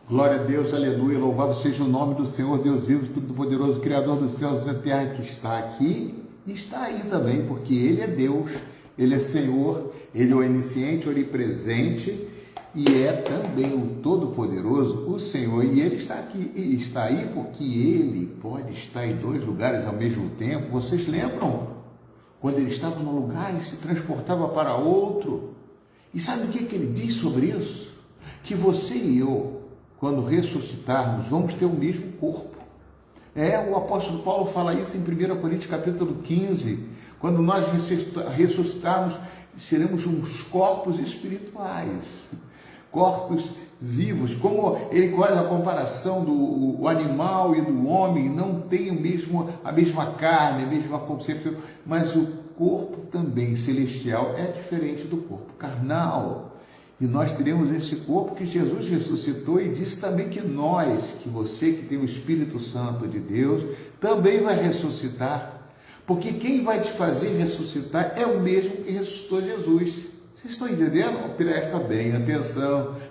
Glória a Deus, aleluia, louvado seja o nome do Senhor, Deus vivo, todo-poderoso, Criador dos céus e da terra, que está aqui e está aí também, porque Ele é Deus, Ele é Senhor, Ele é o onisciente, onipresente e é também o Todo-Poderoso, o Senhor, e Ele está aqui e está aí porque Ele pode estar em dois lugares ao mesmo tempo. Vocês lembram? Quando Ele estava num lugar e se transportava para outro. E sabe o que Ele diz sobre isso? Que você e eu, quando ressuscitarmos, vamos ter o mesmo corpo. O apóstolo Paulo fala isso em 1 Coríntios capítulo 15. Quando nós ressuscitarmos, seremos uns corpos espirituais, corpos vivos. Como ele faz a comparação do animal e do homem, não tem a mesma carne, a mesma concepção, mas o corpo também celestial é diferente do corpo carnal. E nós teremos esse corpo que Jesus ressuscitou e disse também que nós, que você que tem o Espírito Santo de Deus, também vai ressuscitar. Porque quem vai te fazer ressuscitar é o mesmo que ressuscitou Jesus. Vocês estão entendendo?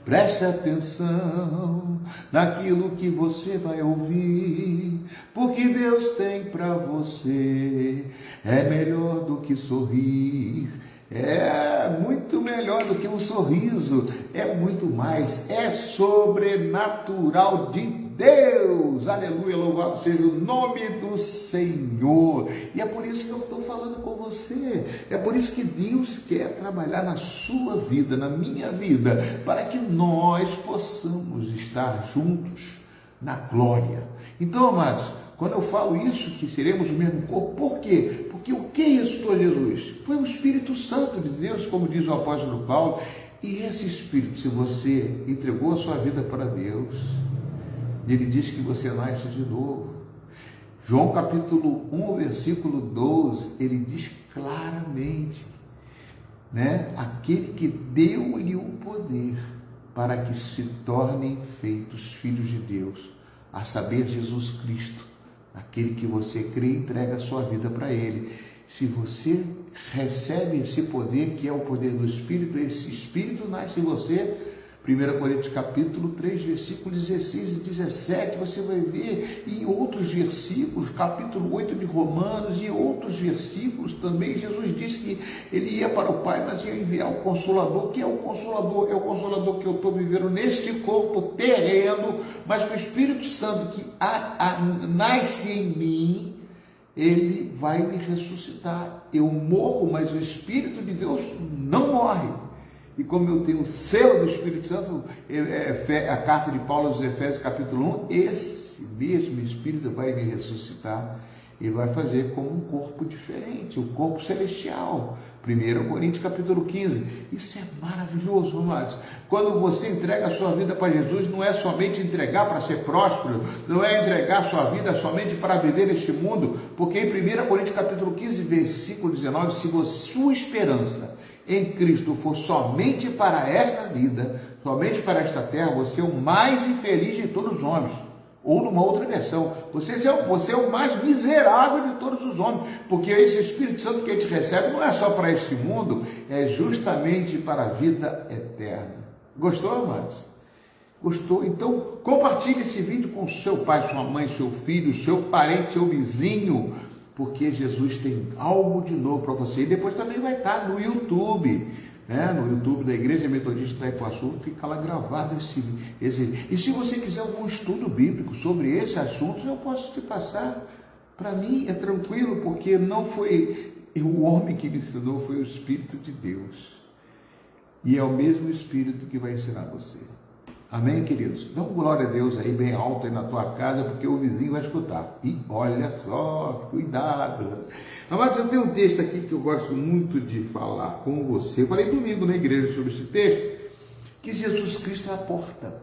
Preste atenção naquilo que você vai ouvir, porque Deus tem para você, é melhor do que sorrir. É muito melhor do que um sorriso, é muito mais, é sobrenatural de Deus, aleluia, louvado seja o nome do Senhor. E é por isso que eu estou falando com você, é por isso que Deus quer trabalhar na sua vida, na minha vida, para que nós possamos estar juntos na glória. Então, amados, quando eu falo isso, que seremos o mesmo corpo, por quê? Porque o que ressuscitou Jesus? Foi o Espírito Santo de Deus, como diz o apóstolo Paulo. E esse Espírito, se você entregou a sua vida para Deus, ele diz que você nasce de novo. João capítulo 1, versículo 12, ele diz claramente, aquele que deu-lhe o poder para que se tornem feitos filhos de Deus, a saber, Jesus Cristo. Aquele que você crê e entrega a sua vida para Ele. Se você recebe esse poder, que é o poder do Espírito, esse Espírito nasce em você. 1 Coríntios capítulo 3, versículos 16 e 17, você vai ver em outros versículos, capítulo 8 de Romanos e outros versículos também, Jesus disse que Ele ia para o Pai, mas ia enviar o Consolador. Que é o Consolador? É o Consolador que eu estou vivendo neste corpo terreno, mas que o Espírito Santo que nasce em mim, Ele vai me ressuscitar. Eu morro, mas o Espírito de Deus não morre. E como eu tenho o selo do Espírito Santo, a carta de Paulo aos Efésios capítulo 1, esse mesmo Espírito vai me ressuscitar e vai fazer como um corpo diferente, o corpo celestial. 1 Coríntios capítulo 15. Isso é maravilhoso, amados. Quando você entrega a sua vida para Jesus, não é somente entregar para ser próspero, não é entregar a sua vida somente para viver este mundo, porque em 1 Coríntios capítulo 15, versículo 19, se sua esperança em Cristo for somente para esta vida, somente para esta terra, você é o mais infeliz de todos os homens. Ou numa outra versão, você é o mais miserável de todos os homens, porque esse Espírito Santo que a gente recebe não é só para este mundo, é justamente para a vida eterna. Gostou, amados? Gostou? Então, compartilhe esse vídeo com seu pai, sua mãe, seu filho, seu parente, seu vizinho, porque Jesus tem algo de novo para você. E depois também vai estar no YouTube, no YouTube da Igreja Metodista Itaipuaçu, fica lá gravado esse. E se você quiser algum estudo bíblico sobre esse assunto, eu posso te passar. Para mim é tranquilo, porque não foi o homem que me ensinou, foi o Espírito de Deus. E é o mesmo Espírito que vai ensinar você. Amém, queridos? Dá glória a Deus aí bem alto aí na tua casa, porque o vizinho vai escutar. E olha só, cuidado. Amados, eu tenho um texto aqui que eu gosto muito de falar com você. Eu falei domingo na igreja sobre esse texto, que Jesus Cristo é a porta.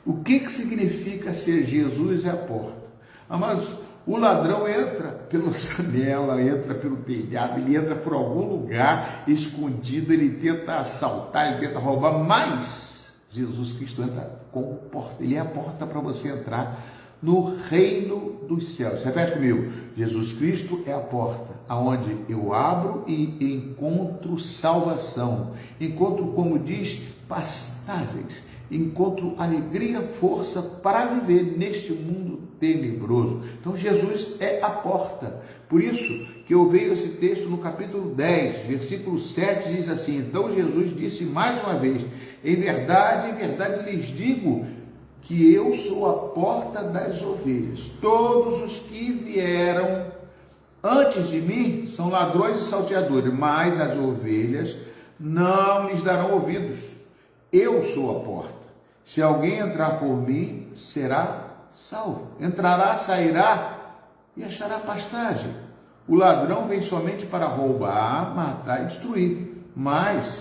O que significa ser Jesus é a porta? Amados, o ladrão entra pela janela, entra pelo telhado, ele entra por algum lugar escondido, ele tenta assaltar, ele tenta roubar, mas Jesus Cristo entra com porta, Ele é a porta para você entrar no reino dos céus. Repete comigo, Jesus Cristo é a porta, aonde eu abro e encontro salvação, encontro, como diz, pastagens, encontro alegria, força para viver neste mundo tenebroso. Então Jesus é a porta. Por isso que eu vejo esse texto no capítulo 10, versículo 7, diz assim: então Jesus disse mais uma vez: em verdade lhes digo que eu sou a porta das ovelhas. Todos os que vieram antes de mim são ladrões e salteadores, mas as ovelhas não lhes darão ouvidos. Eu sou a porta. Se alguém entrar por mim, será salvo. Entrará, sairá e achará pastagem. O ladrão vem somente para roubar, matar e destruir. Mas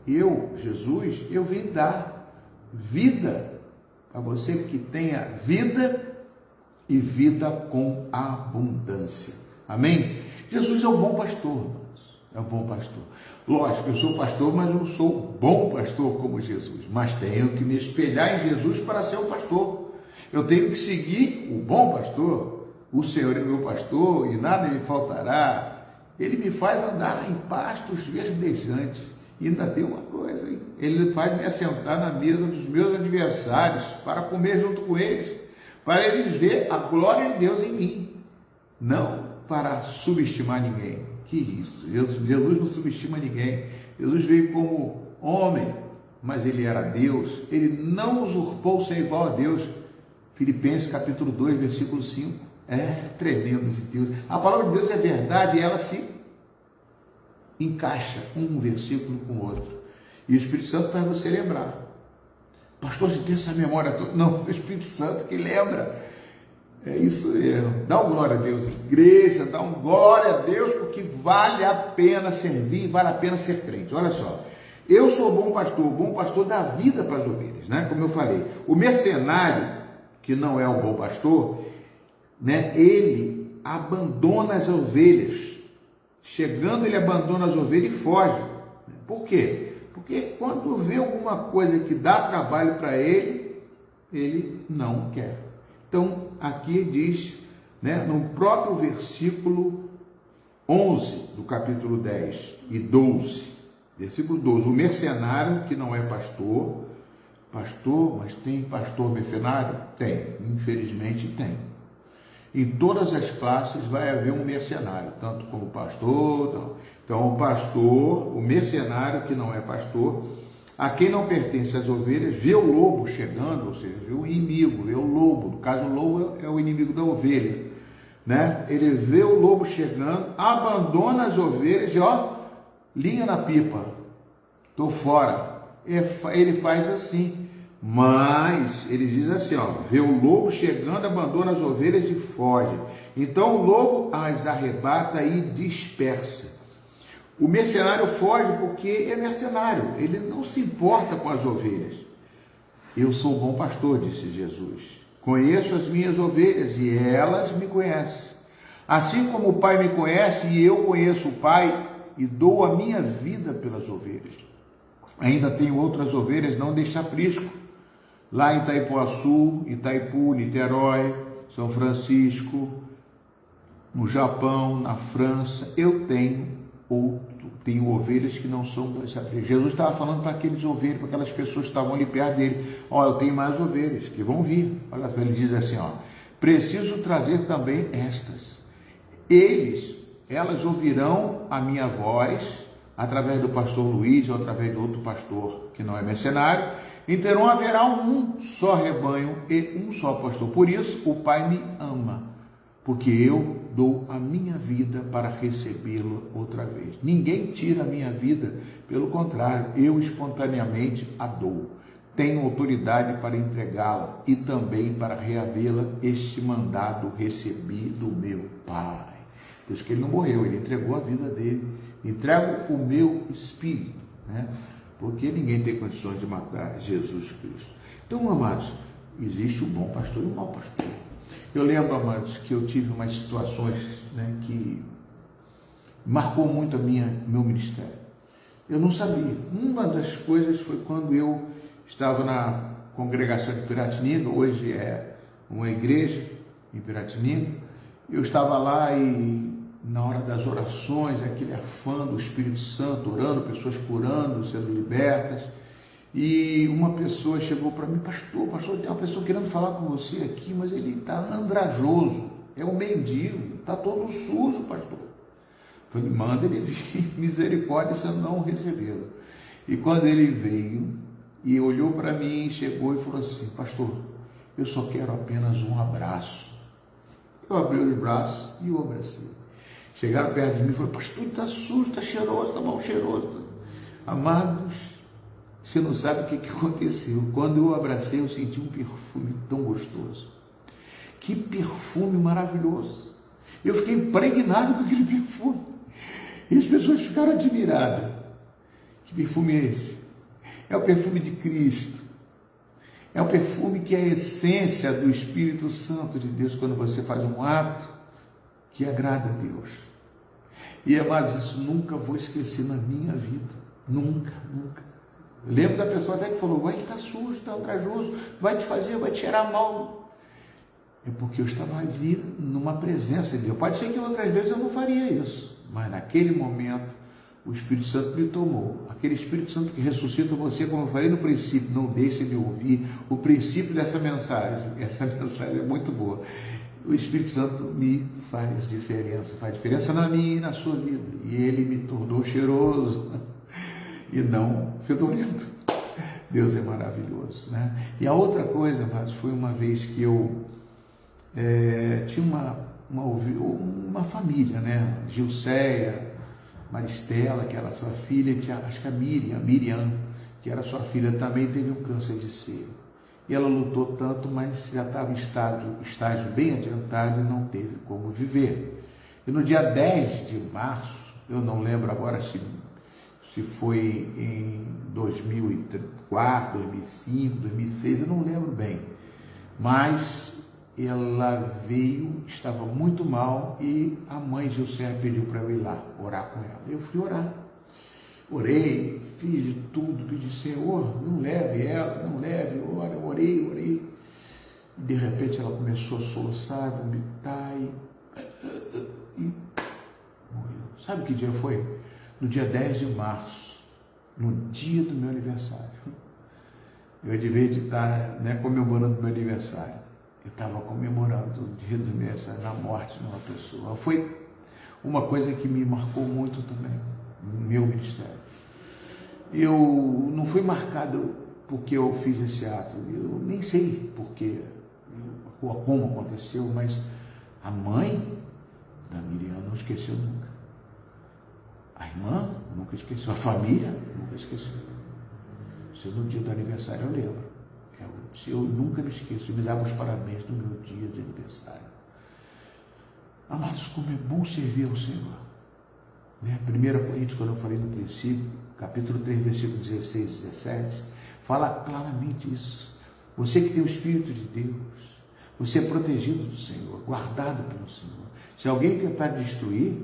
eu, Jesus, eu vim dar vida para você que tenha vida e vida com abundância. Amém? Jesus é o bom pastor, irmãos. É o bom pastor. Lógico, eu sou pastor, mas não sou bom pastor como Jesus. Mas tenho que me espelhar em Jesus para ser o pastor. Eu tenho que seguir o bom pastor. O Senhor é meu pastor e nada me faltará. Ele me faz andar em pastos verdejantes. E ainda tem uma coisa, hein? Ele faz me assentar na mesa dos meus adversários para comer junto com eles, para eles ver a glória de Deus em mim, não para subestimar ninguém. Que isso? Jesus não subestima ninguém. Jesus veio como homem, mas ele era Deus. Ele não usurpou ser igual a Deus. Filipenses capítulo 2, versículo 5. É tremendo de Deus. A palavra de Deus é verdade e ela se encaixa um versículo com o outro. E o Espírito Santo faz você lembrar. Pastor, você tem essa memória toda? Não, o Espírito Santo que lembra. É isso mesmo. Dá um glória a Deus, igreja, dá um glória a Deus, porque vale a pena servir, vale a pena ser crente. Olha só, eu sou o bom pastor dá vida para as ovelhas, né? Como eu falei, o mercenário, que não é o bom pastor, né? Ele abandona as ovelhas. Chegando, ele abandona as ovelhas e foge. Por quê? Porque quando vê alguma coisa que dá trabalho para ele, ele não quer. Então, aqui diz, né, no próprio versículo 11 do capítulo 10 e 12, versículo 12, o mercenário que não é pastor, mas tem pastor mercenário? Tem, infelizmente tem. Em todas as classes vai haver um mercenário, tanto como pastor. Então, o pastor, o mercenário que não é pastor, a quem não pertence às ovelhas, vê o lobo chegando, ou seja, vê o inimigo, vê o lobo. No caso, o lobo é o inimigo da ovelha, né? Ele vê o lobo chegando, abandona as ovelhas e, linha na pipa, estou fora. Ele faz assim. Mas ele diz assim, vê o lobo chegando, abandona as ovelhas e foge. Então o lobo as arrebata e dispersa. O mercenário foge porque é mercenário, ele não se importa com as ovelhas. Eu sou o bom pastor, disse Jesus. Conheço as minhas ovelhas e elas me conhecem. Assim como o Pai me conhece e eu conheço o Pai e dou a minha vida pelas ovelhas. Ainda tenho outras ovelhas, não deixe aprisco. Lá em Itaipuaçu, Itaipu, Niterói, São Francisco, no Japão, na França, eu tenho ovelhas que não são desse aprisco. Jesus estava falando para aqueles ovelhas, para aquelas pessoas que estavam ali perto dele. Eu tenho mais ovelhas que vão vir. Olha só, ele diz assim, preciso trazer também estas. Elas ouvirão a minha voz através do pastor Luiz ou através de outro pastor que não é mercenário. Então haverá um só rebanho e um só pastor. Por isso o Pai me ama, porque eu dou a minha vida para recebê-lo outra vez. Ninguém tira a minha vida, pelo contrário, eu espontaneamente a dou. Tenho autoridade para entregá-la e também para reavê-la. Este mandado recebi do meu Pai. Por isso que ele não morreu, ele entregou a vida dele. Entrego o meu espírito, né? Porque ninguém tem condições de matar Jesus Cristo. Então, amados, existe o bom pastor e o mau pastor. Eu lembro, amados, que eu tive umas situações, né, que marcou muito meu ministério. Eu não sabia. Uma das coisas foi quando eu estava na congregação de Piratininga, hoje é uma igreja em Piratininga. Eu estava lá e na hora das orações, aquele afã do Espírito Santo, orando, pessoas curando, sendo libertas. E uma pessoa chegou para mim, pastor, tem uma pessoa querendo falar com você aqui, mas ele está andrajoso, é um mendigo, está todo sujo, pastor. Eu falei, manda ele vir, misericórdia, você não recebeu. E quando ele veio e olhou para mim, chegou e falou assim, pastor, eu só quero apenas um abraço. Eu abri os braços e o abracei. Chegaram perto de mim e falaram, pastor, está sujo, está cheiroso, está mal cheiroso. Amados, você não sabe o que aconteceu. Quando eu abracei, eu senti um perfume tão gostoso. Que perfume maravilhoso. Eu fiquei impregnado com aquele perfume. E as pessoas ficaram admiradas. Que perfume é esse? É o perfume de Cristo. É um perfume que é a essência do Espírito Santo de Deus quando você faz um ato que agrada a Deus. E, amados, isso nunca vou esquecer na minha vida. Nunca, nunca. Eu lembro da pessoa até que falou, vai que está sujo, está ultrajoso, vai te cheirar mal. É porque eu estava ali numa presença de Deus. Pode ser que outras vezes eu não faria isso, mas naquele momento o Espírito Santo me tomou. Aquele Espírito Santo que ressuscita você, como eu falei no princípio, não deixe de ouvir o princípio dessa mensagem. Essa mensagem é muito boa. O Espírito Santo me faz diferença na minha e na sua vida. E ele me tornou cheiroso e não fedorento. Deus é maravilhoso, né? E a outra coisa, mas foi uma vez que eu tinha uma família, né? Gilceia, Maristela, que era sua filha, acho que a Miriam, que era sua filha, também teve um câncer de seio. E ela lutou tanto, mas já estava em estágio bem adiantado e não teve como viver. E no dia 10 de março, eu não lembro agora se foi em 2004, 2005, 2006, eu não lembro bem. Mas ela veio, estava muito mal e a mãe Gilceia pediu para eu ir lá orar com ela. Eu fui orar. Orei, fiz de tudo, pedi, Senhor, não leve ela, não leve, orei. E de repente ela começou a soluçar, vomitar e morreu. Sabe que dia foi? No dia 10 de março, no dia do meu aniversário. Eu devia de estar comemorando meu aniversário. Eu estava comemorando o dia do meu aniversário, na morte de uma pessoa. Foi uma coisa que me marcou muito também, no meu ministério. Eu não fui marcado porque eu fiz esse ato, eu nem sei porque, como aconteceu, mas a mãe da Miriam não esqueceu nunca. A irmã nunca esqueceu, a família nunca esqueceu. Se no dia do aniversário eu lembro. Eu nunca me esqueço, me dava os parabéns no meu dia de aniversário. Amados, como é bom servir ao Senhor. 1 Coríntios, quando eu falei no princípio, capítulo 3, versículo 16 e 17, fala claramente isso. Você que tem o Espírito de Deus, você é protegido do Senhor, guardado pelo Senhor. Se alguém tentar destruir,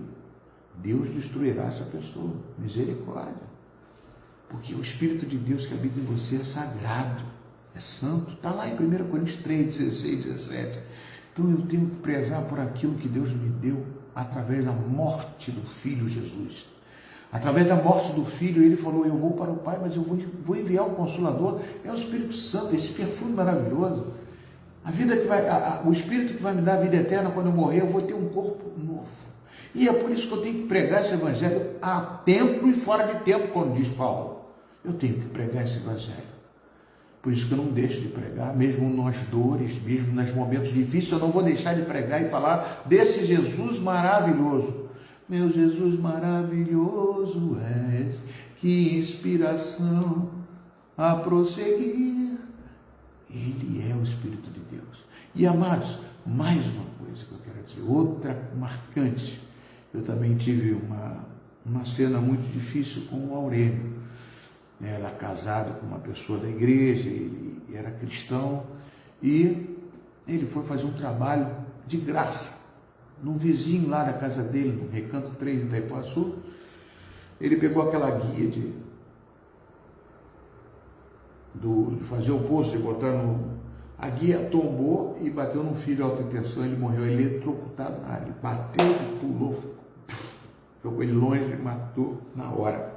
Deus destruirá essa pessoa. Misericórdia. Porque o Espírito de Deus que habita em você é sagrado, é santo. Está lá em 1 Coríntios 3, 16, 17. Então eu tenho que prezar por aquilo que Deus me deu através da morte do Filho Jesus. Através da morte do Filho, ele falou, eu vou para o Pai, mas eu vou enviar o Consolador. É o Espírito Santo, esse perfume maravilhoso. A vida que o Espírito que vai me dar a vida eterna quando eu morrer, eu vou ter um corpo novo. E é por isso que eu tenho que pregar esse Evangelho a tempo e fora de tempo, como diz Paulo. Eu tenho que pregar esse Evangelho. Por isso que eu não deixo de pregar, mesmo nas dores, mesmo nos momentos difíceis, eu não vou deixar de pregar e falar desse Jesus maravilhoso. Meu Jesus maravilhoso és, que inspiração a prosseguir. Ele é o Espírito de Deus. E amados, mais uma coisa que eu quero dizer, outra marcante. Eu também tive uma cena muito difícil com o Aurélio. Era casado com uma pessoa da igreja, ele era cristão, e ele foi fazer um trabalho de graça, num vizinho lá da casa dele, no Recanto 3 de Itaipuaçu. Ele pegou aquela guia de fazer o poço, de botar a guia tombou e bateu num fio de alta tensão, ele morreu eletrocutado na área, bateu e pulou, jogou ele longe e matou na hora.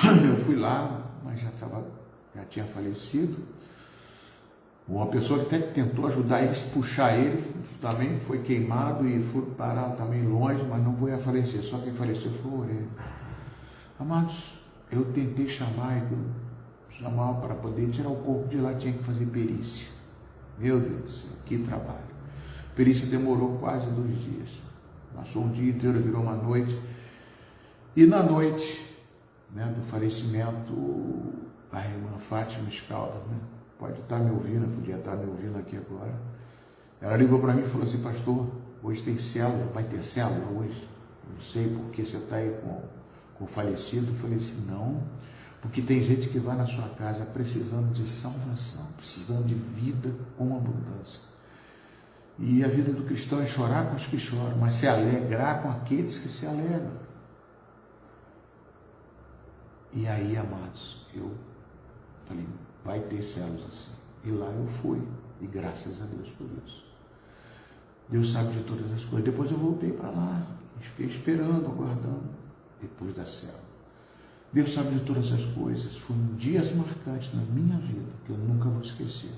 Eu fui lá, mas já tinha falecido. Uma pessoa que até tentou ajudar eles, puxar ele, também foi queimado e foi parar também longe, mas não veio a falecer. Só quem faleceu foi o Aurélio. Amados, eu tentei chamar para poder tirar o corpo de lá, tinha que fazer perícia. Meu Deus do céu, que trabalho. A perícia demorou quase 2 dias. Passou um dia inteiro, virou uma noite. E na noite, né, do falecimento, a irmã Fátima Scalda, né, pode estar me ouvindo, podia estar me ouvindo aqui agora. Ela ligou para mim e falou assim: pastor, hoje tem célula, vai ter célula hoje? Não sei porque você está aí com o falecido. Eu falei assim: não, porque tem gente que vai na sua casa precisando de salvação, precisando de vida com abundância. E a vida do cristão é chorar com os que choram, mas se alegrar com aqueles que se alegram. E aí, amados, eu falei: vai ter células assim. E lá eu fui, e graças a Deus por isso. Deus sabe de todas as coisas. Depois eu voltei para lá, fiquei esperando, aguardando, depois da célula. Deus sabe de todas as coisas. Foram dias marcantes na minha vida, que eu nunca vou esquecer.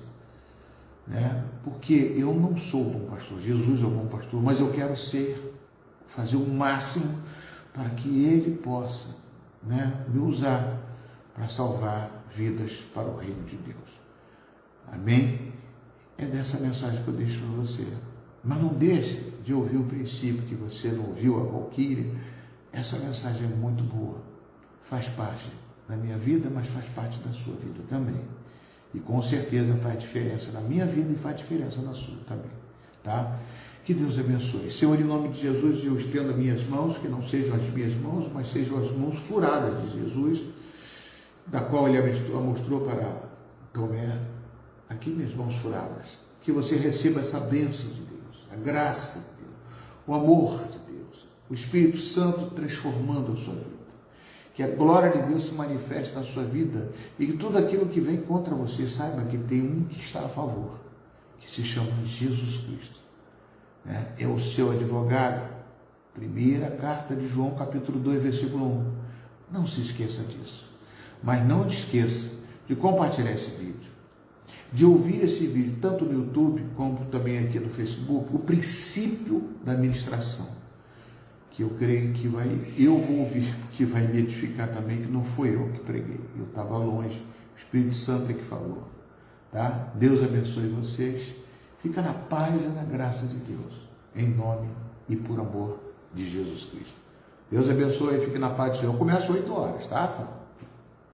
Né? Porque eu não sou bom pastor, Jesus é o bom pastor, mas eu quero fazer o máximo para que Ele possa, né, me usar para salvar vidas para o reino de Deus. Amém? É dessa mensagem que eu deixo para você. Mas não deixe de ouvir o princípio que você não ouviu, a Valquíria. Essa mensagem é muito boa. Faz parte da minha vida, mas faz parte da sua vida também. E com certeza faz diferença na minha vida e faz diferença na sua também. Tá? Que Deus abençoe. Senhor, em nome de Jesus, eu estendo as minhas mãos, que não sejam as minhas mãos, mas sejam as mãos furadas de Jesus, da qual Ele mostrou para Tomé. Aqui minhas mãos furadas. Que você receba essa bênção de Deus, a graça de Deus, o amor de Deus, o Espírito Santo transformando a sua vida. Que a glória de Deus se manifeste na sua vida e que tudo aquilo que vem contra você, saiba que tem um que está a favor, que se chama Jesus Cristo. É o seu advogado. Primeira carta de João, capítulo 2, versículo 1. Não se esqueça disso. Mas não te esqueça de compartilhar esse vídeo, de ouvir esse vídeo, tanto no YouTube, como também aqui no Facebook, o princípio da ministração, que eu creio que eu vou ouvir, que vai me edificar também, que não foi eu que preguei, eu estava longe, o Espírito Santo é que falou. Tá? Deus abençoe vocês, fica na paz e na graça de Deus, em nome e por amor de Jesus Cristo. Deus abençoe, fique na paz do Senhor. Eu começo às 8 horas, tá?